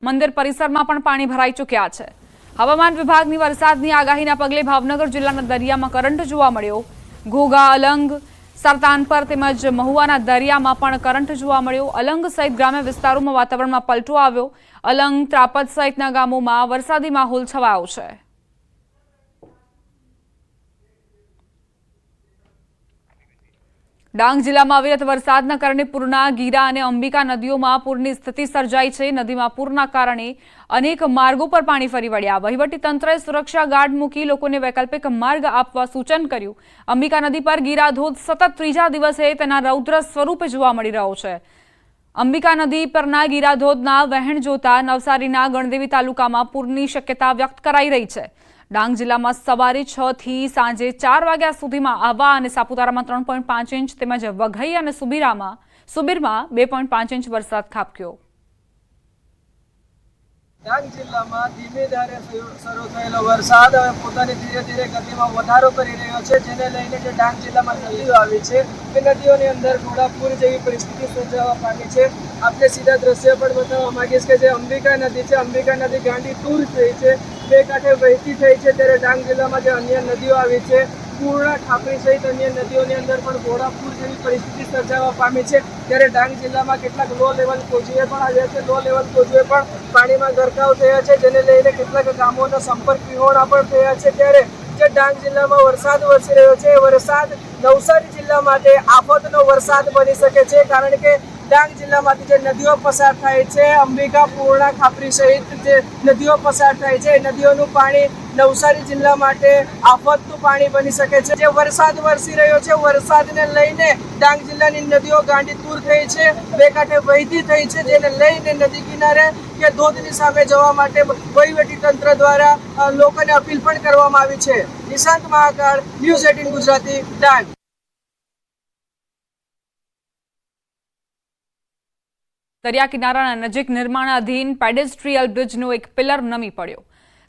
મંદિર પરિસરમાં પણ પાણી ભરાઈ ચૂક્યા છે। હવામાન વિભાગની વરસાદની આગાહીના પગલે ભાવનગર જિલ્લાના દરિયામાં કરંટ જોવા મળ્યો। ઘોઘા, અલંગ, સરતાનપર તેમજ મહુવાના દરિયામાં પણ કરંટ જોવા મળ્યો। અલંગ સહિત ગ્રામ્ય વિસ્તારોમાં વાતાવરણમાં પલટો આવ્યો। અલંગ, ત્રાપદ સહિતના ગામોમાં વરસાદી માહોલ છવાયો છે। ડાંગ જિલ્લામાં અવિરત વરસાદના કારણે પૂર્ણા, ગીરા અને અંબિકા નદીઓમાં પૂરની સ્થિતિ સર્જાઈ છે। નદીમાં પૂરના કારણે અનેક માર્ગો પર પાણી ફરી વળ્યા। વહીવટીતંત્રએ સુરક્ષા ગાર્ડ મૂકી લોકોને વૈકલ્પિક માર્ગ આપવા સૂચન કર્યું। અંબિકા નદી પર ગીરા ધોધ સતત ત્રીજા દિવસે તેના રૌદ્ર સ્વરૂપે જોવા મળી રહ્યો છે। અંબિકા નદી પરના ગીરા ધોધના વહેણ જોતા નવસારીના ગણદેવી તાલુકામાં પૂરની શક્યતા વ્યક્ત કરાઈ રહી છે। ડાંગ જિલ્લામાં સવારે 6 થી સાંજે 4 વાગ્યા સુધીમાં આહવા અને સાપુતારામાં 3.5 ઇંચ તેમજ વઘઈ અને સુબીરમાં 2.5 ઇંચ વરસાદ ખાબક્યો। ડાંગ જિલ્લામાં ધીમે ધારે શરૂ થયેલો વરસાદ હવે પોતાની ધીરે ધીરે ગતિમાં વધારો કરી રહ્યો છે, જેને લઈને જે ડાંગ જિલ્લામાં નદીઓ આવી છે તે નદીઓની અંદર ઘોડાપૂર જેવી પરિસ્થિતિ સર્જાવા પામી છે। આપણે સીધા દ્રશ્ય પણ બતાવવા માંગીશ કે જે અંબિકા નદી છે, અંબિકા નદી ગાંડી તૂર થઈ છે, બે કાંઠે વહેતી થઈ છે, ત્યારે ડાંગ જિલ્લામાં જે અન્ય નદીઓ આવી છે પૂર્ણા, ઠાપરી સહિત અન્ય નદીઓની અંદર પણ ઘોડાપૂર જેવી પરિસ્થિતિ સર્જાવા પામી છે। ત્યારે ડાંગ જિલ્લામાં કેટલાક લો લેવલ કોઝવે પણ આવ્યા છે, લો લેવલ કોઝવે પણ પાણીમાં ગરકાવ થયા છે, જેને લઈને કેટલાક ગામોના સંપર્ક વિહોણા પણ થયા છે। ત્યારે જે ડાંગ જિલ્લામાં વરસાદ વરસી રહ્યો છે એ વરસાદ નવસારી જિલ્લા માટે આફતનો વરસાદ બની શકે છે, કારણ કે ડાંગ જિલ્લામાંથી જે નદીઓ પસાર થાય છે, અંબિકા, પૂર્ણા, ખાપરી સહિત જે નદીઓ પસાર થાય છે એ નદીઓનું પાણી નવસારી જિલ્લા માટે આફતનું પાણી બની શકે છે। જે વરસાદ વરસી રહ્યો છે, વરસાદને લઈને ડાંગ જિલ્લાની નદીઓ ગાંડીતૂર થઈ છે, બે કાંઠે વહેતી થઈ છે, જેને લઈને નદી કિનારે કે ધોધની સામે જવા માટે વહીવટીતંત્ર દ્વારા લોકોને અપીલ પણ કરવામાં આવી છે। નિશાંત મહાકાળ, ન્યૂઝ 18 ગુજરાતી, ડાંગ। દરિયા કિનારાના નજીક નિર્માણાધીન પેડેસ્ટ્રીયલ બ્રિજનો એક પિલર નમી પડ્યો।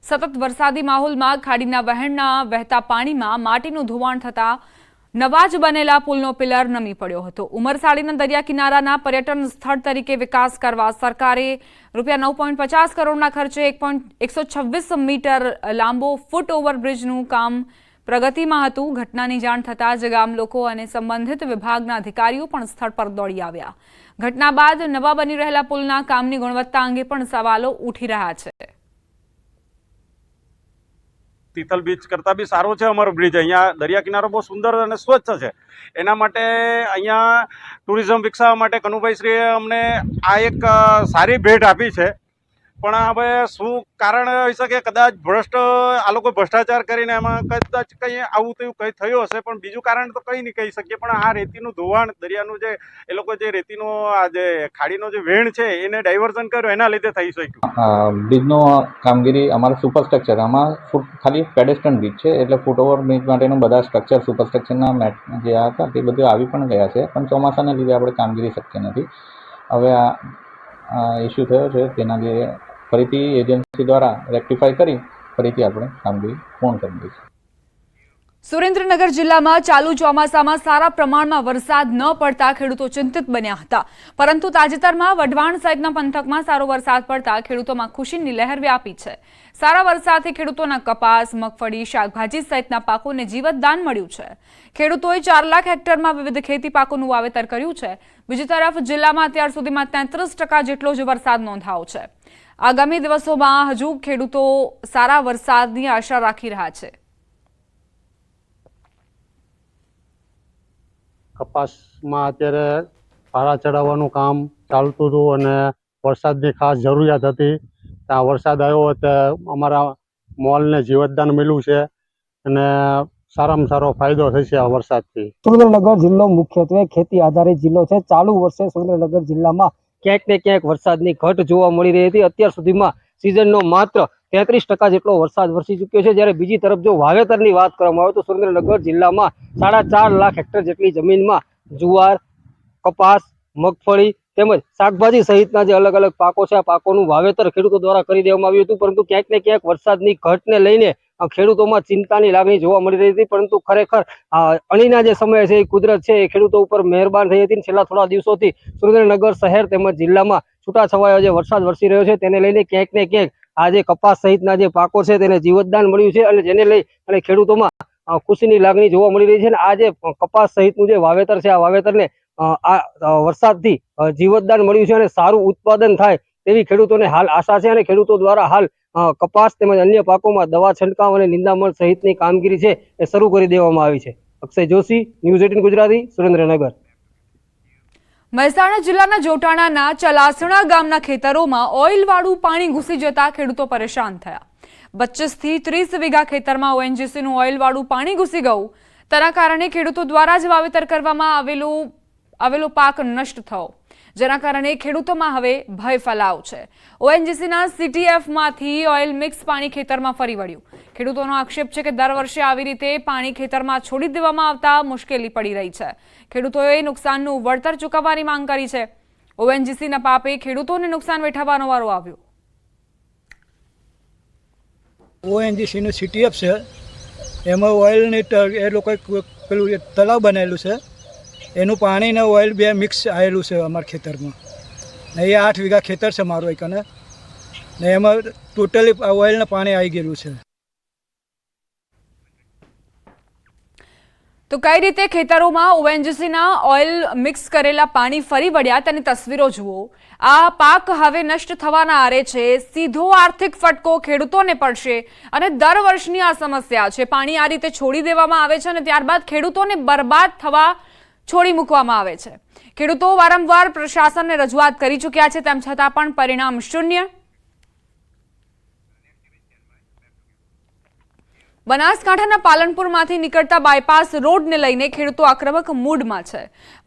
સતત વરસાદી માહોલમાં ખાડીના વહેણના વહેતા પાણીમાં માટીનું ધોવાણ થતા નવા જ બનેલા પુલનો પિલર નમી પડ્યો હતો। ઉમરસાડીના દરિયા કિનારાના પર્યટન સ્થળ તરીકે વિકાસ કરવા સરકારે ₹9.50 કરોડના ખર્ચે 126 મીટર લાંબો ફૂટ ઓવર બ્રિજનું કામ પ્રગતિમાં હતું। ઘટનાની જાણ થતાં જ ગામ લોકો અને સંબંધિત વિભાગના અધિકારીઓ પણ સ્થળ પર દોડી આવ્યા। ઘટના બાદ નવા બની રહેલા પુલના કામની ગુણવત્તા અંગે પણ સવાલો ઉઠી રહ્યા છે। તિથલ બીચ કરતાં બી સારો છે અમારો બ્રિજ। અહીંયા દરિયા કિનારો બહુ સુંદર અને સ્વચ્છ છે, એના માટે અહીંયા ટુરિઝમ વિકસાવવા માટે કનુભાઈશ્રીએ અમને આ એક સારી ભેટ આપી છે। પણ હવે શું કારણ હોઈ શકે, કદાચ આ લોકો ભ્રષ્ટાચાર કરીને એમાં કદાચ કંઈ આવું તેવું કંઈ થયું હશે, પણ બીજું કારણ તો કંઈ નહીં કહી શકીએ। પણ આ રેતીનું ધોવાણ, દરિયાનું જે એ લોકો જે રેતીનો આ જે ખાડીનો જે વેણ છે એને ડાયવર્ઝન કર્યો એના લીધે થઈ શક્યું। બ્રિજનો કામગીરી અમારા સુપરસ્ટ્રક્ચર, આમાં ખાલી પેડેસ્ટ્રન બ્રિજ છે, એટલે ફૂટ ઓવર બ્રિજ માટેનું બધા સ્ટ્રક્ચર સુપરસ્ટ્રક્ચરના મેટ જે હતા તે બધું આવી પણ ગયા છે, પણ ચોમાસાના લીધે આપણે કામગીરી શક્ય નથી। હવે આ ઇસ્યુ થયો છે, તેના લીધે ફરીથી એજન્સી દ્વારા રેક્ટિફાઈ કરી ફરીથી આપણે કામગીરી પૂર્ણ કરી દઈશું। સુરેન્દ્રનગર જિલ્લામાં ચાલુ ચોમાસામાં સારા પ્રમાણમાં વરસાદ ન પડતા ખેડૂતો ચિંતિત બન્યા હતા, પરંતુ તાજેતરમાં વઢવાણ સહિતના પંથકમાં સારો વરસાદ પડતા ખેડૂતોમાં ખુશીની લહેર વ્યાપી છે। સારા વરસાદથી ખેડૂતોના કપાસ, મગફળી, શાકભાજી સહિતના પાકોને જીવતદાન મળ્યું છે। ખેડૂતોએ 4 લાખ હેક્ટરમાં વિવિધ ખેતી પાકોનું વાવેતર કર્યું છે। બીજી તરફ જિલ્લામાં અત્યાર સુધીમાં 33% જેટલો જ વરસાદ નોંધાયો છે। આગામી દિવસોમાં હજુ ખેડૂતો સારા વરસાદની આશા રાખી રહ્યા છે। કપાસમાં અત્યારે પારા ચડાવવાનું કામ ચાલતું હતું અને વરસાદની ખાસ જરૂરિયાત હતી। ત્યાં વરસાદ આવ્યો તો અમારા મોલને જીવતદાન મળ્યું છે અને સારામાં સારો ફાયદો થશે આ વરસાદથી। સુરેન્દ્રનગર જિલ્લો મુખ્યત્વે ખેતી આધારિત જિલ્લો છે। ચાલુ વર્ષે સુરેન્દ્રનગર જિલ્લામાં ક્યાંક ને ક્યાંક વરસાદની ઘટ જોવા મળી રહી હતી। અત્યાર સુધીમાં સિઝનનો માત્ર 33% જેટલો વરસાદ વરસી ચૂક્યો છે। જ્યારે બીજી તરફ જો વાવેતરની વાત કરવામાં આવે તો સુરેન્દ્રનગર જિલ્લામાં 4.5 લાખ હેક્ટર જેટલી જમીનમાં જુવાર, કપાસ, મગફળી તેમજ શાકભાજી સહિતના જે અલગ અલગ પાકો છે આ પાકોનું વાવેતર ખેડૂતો દ્વારા કરી દેવામાં આવ્યું હતું, પરંતુ ક્યાંક ને ક્યાંક વરસાદની ઘટને લઈને ખેડૂતોમાં ચિંતાની લાગણી જોવા મળી રહી હતી, પરંતુ ખરેખર અણીના જે સમય છે એ કુદરત છે એ ખેડૂતો ઉપર મહેરબાન થઈ હતી. છેલ્લા થોડા દિવસોથી સુરેન્દ્રનગર શહેર તેમજ જિલ્લામાં છૂટાછવાયો જે વરસાદ વરસી રહ્યો છે તેને લઈને ક્યાંક ને ક્યાંક આ જે કપાસ સહિતના જે પાકો છે તેને જીવતદાન મળ્યું છે, અને જેને લઈ અને ખેડૂતોમાં ખુશીની લાગણી જોવા મળી રહી છે. અને આ જે કપાસ સહિતનું જે વાવેતર છે આ વાવેતરને આ વરસાદથી જીવતદાન મળ્યું છે અને સારું ઉત્પાદન થાય તેવી ખેડૂતોને હાલ આશા છે. અને ખેડૂતો દ્વારા હાલ કપાસ તેમજ અન્ય પાકોમાં દવા છંટકાવ અને નિંદામણ સહિતની કામગીરી છે એ શરૂ કરી દેવામાં આવી છે. અક્ષય જોશી, ન્યૂઝ 18 ગુજરાતી, સુરેન્દ્રનગર. મહેસાણા જિલ્લાના જોટાણાના ચલાસણા ગામના ખેતરોમાં ઓઇલવાળું પાણી ઘૂસી જતા ખેડૂતો પરેશાન થયા. 25 થી 30 વીઘા ખેતરમાં ઓએનજીસીનું ઓઇલવાળું પાણી ઘૂસી ગયું. તેના કારણે ખેડૂતો દ્વારા જ વાવેતર કરવામાં આવેલો પાક નષ્ટ થયો, જેના કારણે ખેડૂતોમાં હવે ભય ફેલાયો છે. ઓએનજીસીના સીટીએફમાંથી ઓઇલ મિક્સ પાણી ખેતરમાં ફરી વળ્યું. ખેડૂતોનો આક્ષેપ છે કે દર વર્ષે આવી રીતે પાણી ખેતરમાં છોડી દેવામાં આવતા મુશ્કેલી પડી રહી છે. ખેડૂતોએ નુકસાનનું વળતર ચૂકવવાની માંગ કરી છે. ઓએનજીસીના પાપે ખેડૂતોને નુકસાન વેઠવવાનો વારો આવ્યો. ઓએનજીસીનું સીટીએફ છે, એમાં ઓઇલની એ લોકોએ પેલું તળાવ બનાવેલું છે, એનું પાણી ને ઓઇલ બે મિક્સ આવેલું છે અમારા ખેતરમાં. ને એ 8 વીઘા ખેતર છે મારું એકને, ને એમાં ટોટલી ઓઇલને પાણી આવી ગયેલું છે. તો કઈ રીતે ખેતરોમાં ઓએનજીસીના ઓઇલ મિક્સ કરેલા પાણી ફરી વળ્યા તેની તસવીરો જુઓ. આ પાક હવે નષ્ટ થવાના આરે છે. સીધો આર્થિક ફટકો ખેડૂતોને પડશે અને દર વર્ષની આ સમસ્યા છે. પાણી આ રીતે છોડી દેવામાં આવે છે અને ત્યારબાદ ખેડૂતોને બરબાદ થવા છોડી મૂકવામાં આવે છે. ખેડૂતો વારંવાર પ્રશાસનને રજૂઆત કરી ચૂક્યા છે, તેમ છતાં પણ પરિણામ શૂન્ય. બનાસકાંઠાના પાલનપુરમાંથી નીકળતા બાયપાસ રોડને લઈને ખેડૂતો આક્રમક મૂડમાં છે.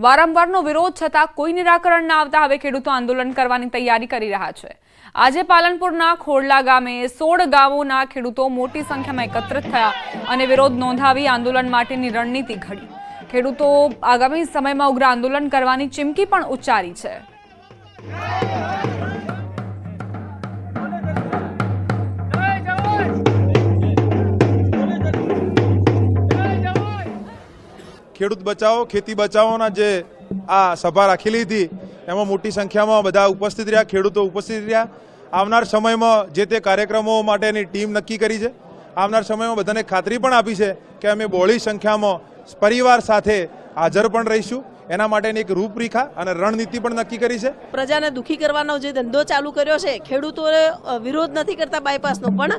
વારંવારનો વિરોધ છતાં કોઈ નિરાકરણ ના આવતા હવે ખેડૂતો આંદોલન કરવાની તૈયારી કરી રહ્યા છે. આજે પાલનપુરના ખોડલા ગામે 16 ગામોના ખેડૂતો મોટી સંખ્યામાં એકત્રિત થયા અને વિરોધ નોંધાવી આંદોલન માટેની રણનીતિ ઘડી. ખેડૂતો આગામી સમયમાં ઉગ્ર આંદોલન કરવાની ચીમકી પણ ઉચ્ચારી છે. ખેડૂત બચાવો ખેતી બચાવોના જે આ સભા રાખેલી હતી એમાં મોટી સંખ્યામાં બધા ઉપસ્થિત રહ્યા, ખેડૂતો ઉપસ્થિત રહ્યા. આવનાર સમયમાં જે તે કાર્યક્રમો માટેની ટીમ નક્કી કરી છે. આવનાર સમયમાં બધાને ખાતરી પણ આપી છે કે અમે બહોળી સંખ્યામાં પરિવાર સાથે હાજર પણ રહીશું. એના માટેની એક રૂપરેખા અને રણનીતિ પણ નક્કી કરી છે. પ્રજાને દુઃખી કરવાનો જે ધંધો ચાલુ કર્યો છે, ખેડૂતોએ વિરોધ નથી કરતા બાયપાસનો, પણ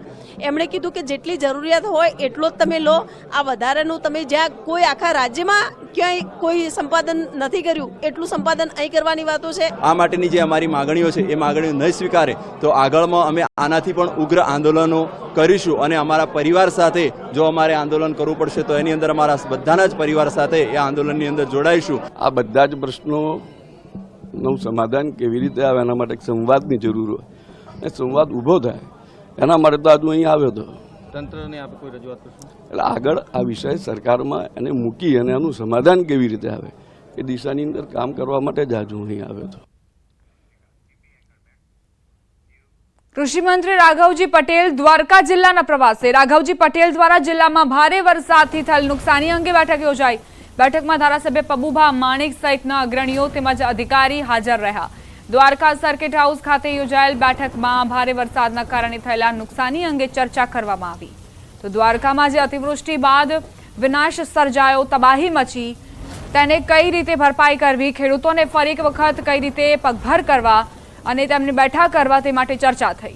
એમણે કીધું કે જેટલી જરૂરિયાત હોય એટલો જ તમે લો. આ વધારેનું તમે જ્યાં કોઈ આખા રાજ્યમાં ક્યાંય કોઈ સંપાદન નથી કર્યું એટલું સંપાદન અહીં કરવાની વાતો છે. આ માટેની જે અમારી માગણીઓ છે એ માગણીઓ નહીં સ્વીકારે તો આગળમાં અમે આનાથી પણ ઉગ્ર આંદોલનો કરીશું અને અમારા પરિવાર સાથે જો અમારે આંદોલન કરવું પડશે તો એની અંદર અમારા બધાના જ પરિવાર સાથે એ આંદોલનની અંદર જોડાઈશું. આ બધા જ પ્રશ્નોનું સમાધાન કેવી રીતે આવે એના માટે સંવાદની જરૂર હોય અને સંવાદ ઊભો થાય એના માટે તો આજુ અહીં આવ્યો હતો. તંત્રને આપણે કોઈ રજૂઆત કરશું એટલે આગળ આ વિષય સરકારમાં એને મૂકી અને એનું સમાધાન કેવી રીતે આવે એ દિશાની અંદર કામ કરવા માટે જ આજુ અહીં આવ્યો હતો. કૃષિ મંત્રી રાઘવજી પટેલ દ્વારકા જિલ્લાના પ્રવાસે. રાઘવજી પટેલ દ્વારા જિલ્લામાં ભારે વરસાદથી થયેલ નુકસાની અંગે બેઠક યોજાઈ. બેઠકમાં ધારાસભ્ય પબુભા માણેક સહિતના અગ્રણીઓ તેમજ અધિકારી હાજર રહ્યા. દ્વારકા સર્કિટ હાઉસ ખાતે યોજાયેલ બેઠકમાં ભારે વરસાદના કારણે થયેલા નુકસાની અંગે ચર્ચા કરવામાં આવી. તો દ્વારકામાં જે અતિવૃષ્ટિ બાદ વિનાશ સર્જાયો, તબાહી મચી, તેને કઈ રીતે ભરપાઈ કરવી, ખેડૂતોને ફરી એક વખત કઈ રીતે પગભર કરવા અને તેમને બેઠા કરવા તે માટે ચર્ચા થઈ.